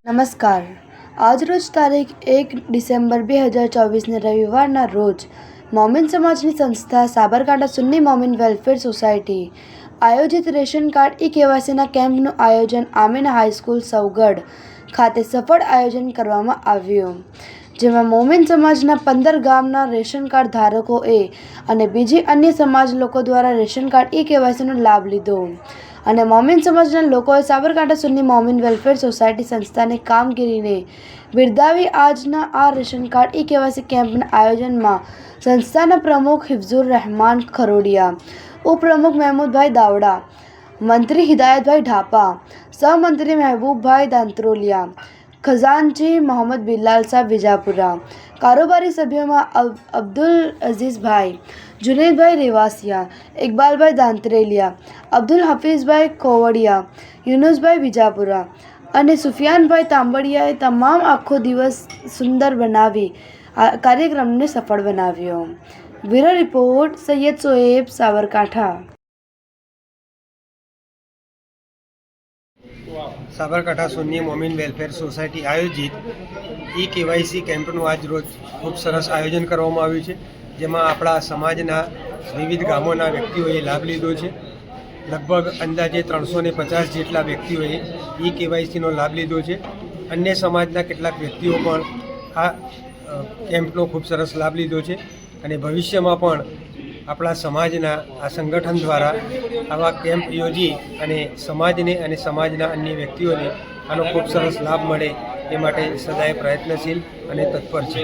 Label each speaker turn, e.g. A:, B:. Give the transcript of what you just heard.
A: નમસ્કાર. આજરોજ તારીખ 1 ડિસેમ્બર 2024ને રવિવારના રોજ મોમિન સમાજની સંસ્થા સાબરકાંઠા સુન્ની મોમિન વેલફેર સોસાયટી આયોજિત રેશન કાર્ડ ઈ-કેવાયસીના કેમ્પનું આયોજન આમીના હાઈસ્કૂલ સૌગઢ ખાતે સફળ આયોજન કરવામાં આવ્યું, જેમાં મોમિન સમાજના 15 ગામના રેશન કાર્ડ ધારકોએ અને બીજી અન્ય સમાજ લોકો દ્વારા રેશન કાર્ડ ઈ-કેવાયસીનો લાભ લીધો અને મોમિન સમાજના લોકોએ સાબરકાંઠા સુન્ની મોમિન વેલફેર સોસાયટી સંસ્થાની કામગીરીને બિરદાવી આજના આ રેશન કાર્ડ ઈ-કેવાયસી કેમ્પના આયોજનમાં સંસ્થાના પ્રમુખ હિફઝુર રહેમાન ખરોડિયા, ઉપપ્રમુખ મહેમૂદભાઈ દાવડા, મંત્રી હિદાયતભાઈ ઢાપા, સહમંત્રી મહેબૂબભાઈ દાંત્રોલિયા, ખજાનચી મોહમ્મદ બિલાલ સાહેબ વિજાપુરા, કારોબારી સભ્યોમાં અબ્દુલ અઝીઝભાઈ, જુનેદભાઈ રેવાસિયા, ઇકબાલભાઈ દાંત્રેલિયા, અબ્દુલ હફીઝભાઈ કોવડિયા, યુનુસભાઈ વિજાપુરા અને સુફિયાનભાઈ તાંબડિયાએ તમામ આખો દિવસ સુંદર બનાવી આ કાર્યક્રમને સફળ બનાવ્યો. Bureau report Saiyed Soeb, Sabarkantha.
B: Sabarkantha Sunni Momin welfare society આયોજિત ઈ-કેવાયસી કેમ્પનું આજ રોજ ખૂબ સરસ આયોજન કરવામાં આવ્યું છે, જેમાં આપણા સમાજના વિવિધ ગામોના વ્યક્તિઓએ લાભ લીધો છે. લગભગ અંદાજે 350 જેટલા વ્યક્તિઓએ ઈ-કેવાયસીનો લાભ લીધો છે. અન્ય સમાજના કેટલાક વ્યક્તિઓ પણ આ કેમ્પનો ખૂબ સરસ લાભ લીધો છે અને ભવિષ્યમાં પણ આપણા સમાજના આ સંગઠન દ્વારા આવા કેમ્પ યોજી અને સમાજને અને સમાજના અન્ય વ્યક્તિઓને આનો ખૂબ સરસ લાભ મળે એ માટે સદાય પ્રયત્નશીલ અને તત્પર છે.